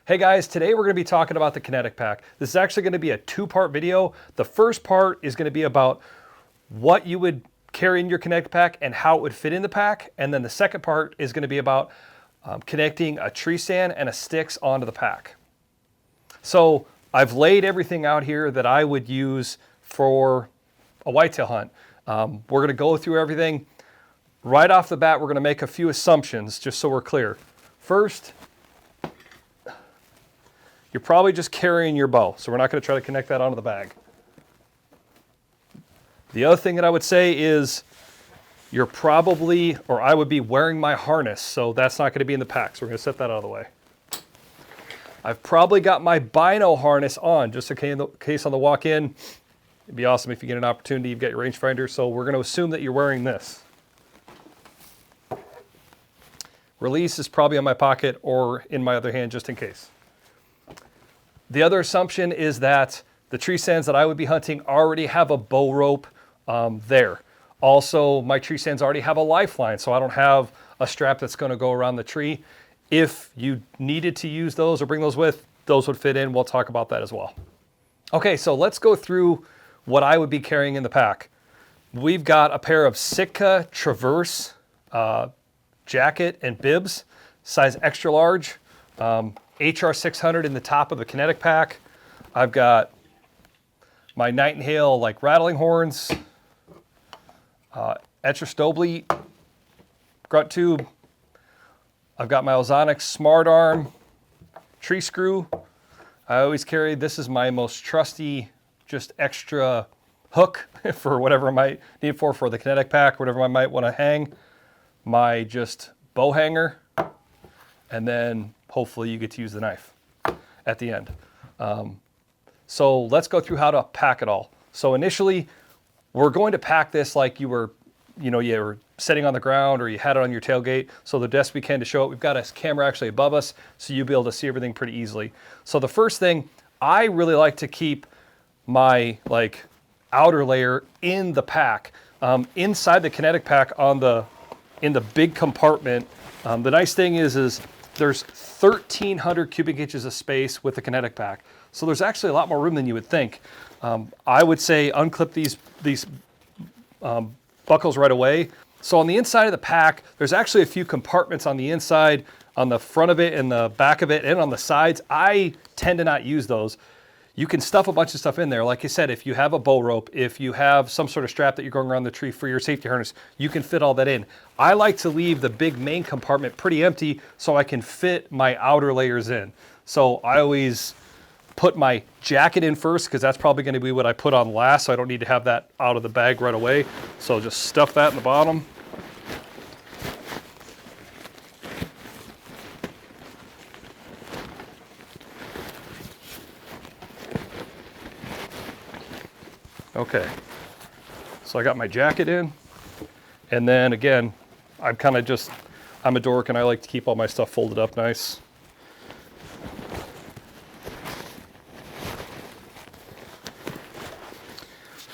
Hey guys, today we're going to be talking about the Kinetic pack. This is actually going to be a two-part video. The first part is going to be about what you would carry in your Kinetic pack and how it would fit in the pack. And then the second part is going to be about connecting a tree stand and a sticks onto the pack. So I've laid everything out here that I would use for a whitetail hunt. We're going to go through everything. Right off the bat, we're going to make a few assumptions just so we're clear. First, you're probably just carrying your bow, so we're not going to try to connect that onto the bag. The other thing that I would say is you're probably, or I would be wearing my harness, so that's not going to be in the pack, so we're going to set that out of the way. I've probably got my bino harness on, just in case on the walk-in. It'd be awesome if you get an opportunity, you've got your rangefinder, so we're going to assume that you're wearing this. Release is probably on my pocket or in my other hand, just in case. The other assumption is that the tree stands that I would be hunting already have a bow rope there. Also, my tree stands already have a lifeline, so I don't have a strap that's going to go around the tree. If you needed to use those or bring those with, those would fit in. We'll talk about that as well. Okay, so let's go through what I would be carrying in the pack. We've got a pair of Sitka Traverse jacket and bibs, size extra large. HR 600 in the top of the Kinetic pack. I've got my Nightingale like rattling horns, Etcher Stobleat grunt tube. I've got my Ozonics Smart Arm tree screw. I always carry, this is my most trusty, just extra hook for whatever I might need for the Kinetic pack, whatever I might want to hang. My just bow hanger, and then hopefully you get to use the knife at the end. So let's go through how to pack it all. So initially, we're going to pack this like you were sitting on the ground or you had it on your tailgate. So the best we can to show it, we've got a camera actually above us, so you'll be able to see everything pretty easily. So the first thing, I really like to keep my outer layer in the pack. Inside the Kinetic pack in the big compartment, the nice thing is there's 1,300 cubic inches of space with the Kinetic pack. So there's actually a lot more room than you would think. I would say unclip these buckles right away. So on the inside of the pack, there's actually a few compartments on the inside, on the front of it and the back of it, and on the sides. I tend to not use those. You can stuff a bunch of stuff in there. Like I said, if you have a bow rope, if you have some sort of strap that you're going around the tree for your safety harness, you can fit all that in. I like to leave the big main compartment pretty empty so I can fit my outer layers in. So I always put my jacket in first because that's probably going to be what I put on last, so I don't need to have that out of the bag right away. So just stuff that in the bottom. Okay, so I got my jacket in, and then again, I'm a dork and I like to keep all my stuff folded up nice.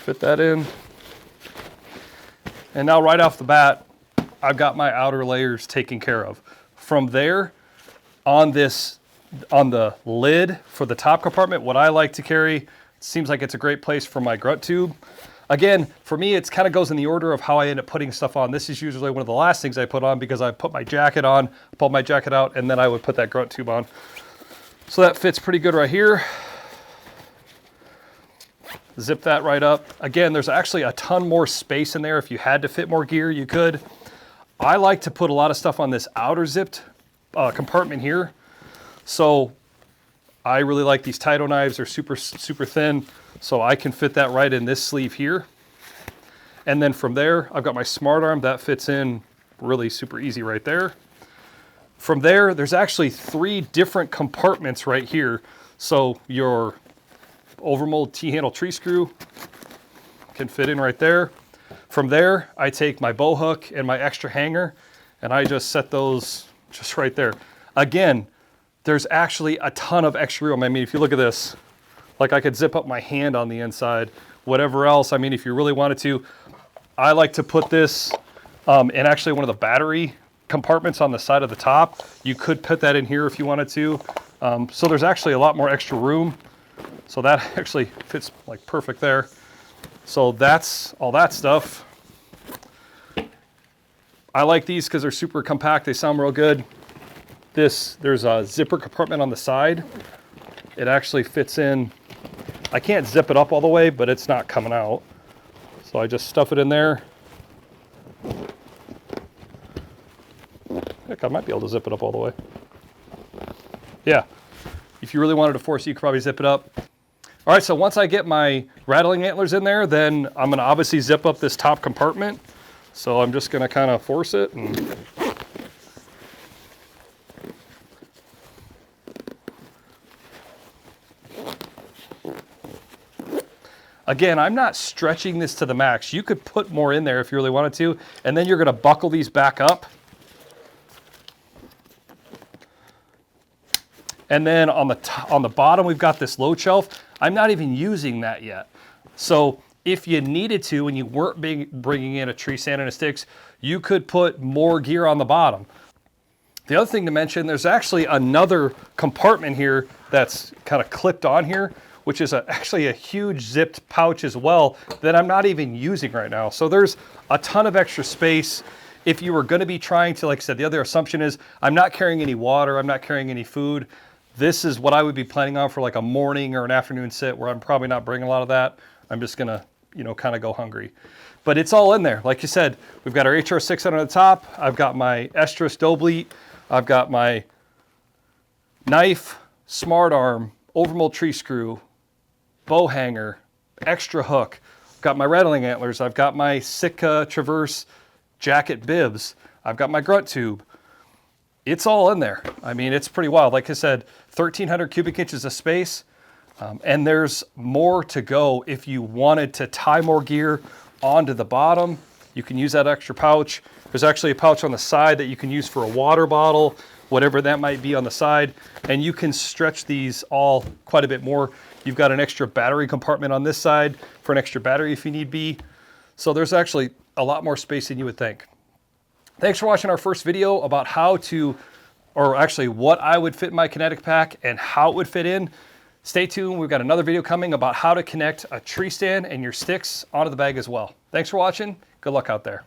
Fit that in. And now right off the bat, I've got my outer layers taken care of. From there, on the lid for the top compartment, what I like to carry, seems like it's a great place for my grunt tube. Again, for me, it kind of goes in the order of how I end up putting stuff on. This is usually one of the last things I put on because I put my jacket on, pull my jacket out, and then I would put that grunt tube on. So that fits pretty good right here. Zip that right up. Again, there's actually a ton more space in there. If you had to fit more gear, you could. I like to put a lot of stuff on this outer zipped compartment here. So I really like these Taito knives. They're super, super thin, so I can fit that right in this sleeve here. And then from there, I've got my Smart Arm. That fits in really super easy right there. From there, there's actually 3 different compartments right here. So your overmold T-handle tree screw can fit in right there. From there, I take my bow hook and my extra hanger, and I just set those just right there. Again, there's actually a ton of extra room. I mean, if you look at this, like I could zip up my hand on the inside, whatever else. I mean, if you really wanted to, I like to put this in actually one of the battery compartments on the side of the top. You could put that in here if you wanted to. So there's actually a lot more extra room. So that actually fits like perfect there. So that's all that stuff. I like these because they're super compact. They sound real good. There's a zipper compartment on the side. It actually fits in. I can't zip it up all the way, but it's not coming out. So I just stuff it in there. Heck, I might be able to zip it up all the way. Yeah, if you really wanted to force it, you could probably zip it up. All right, so once I get my rattling antlers in there, then I'm gonna obviously zip up this top compartment. So I'm just gonna kind of force it and again, I'm not stretching this to the max. You could put more in there if you really wanted to, and then you're gonna buckle these back up. And then on the bottom, we've got this load shelf. I'm not even using that yet. So if you needed to, and you weren't bringing in a tree stand and a sticks, you could put more gear on the bottom. The other thing to mention, there's actually another compartment here that's kind of clipped on here, which is actually a huge zipped pouch as well that I'm not even using right now. So there's a ton of extra space. If you were gonna be trying to, like I said, the other assumption is I'm not carrying any water, I'm not carrying any food. This is what I would be planning on for like a morning or an afternoon sit where I'm probably not bringing a lot of that. I'm just gonna, kind of go hungry. But it's all in there. Like you said, we've got our HR600 on the top. I've got my estrus dough bleat. I've got my knife, smart arm, overmold tree screw, bow hanger, extra hook. I've got my rattling antlers. I've got my Sitka Traverse jacket bibs. I've got my grunt tube. It's all in there. I mean, it's pretty wild. Like I said, 1,300 cubic inches of space. And there's more to go. If you wanted to tie more gear onto the bottom, you can use that extra pouch. There's actually a pouch on the side that you can use for a water bottle, whatever that might be on the side. And you can stretch these all quite a bit more. You've got an extra battery compartment on this side for an extra battery if you need be. So there's actually a lot more space than you would think. Thanks for watching our first video about what I would fit in my Kinetic pack and how it would fit in. Stay tuned, we've got another video coming about how to connect a tree stand and your sticks onto the bag as well. Thanks for watching, good luck out there.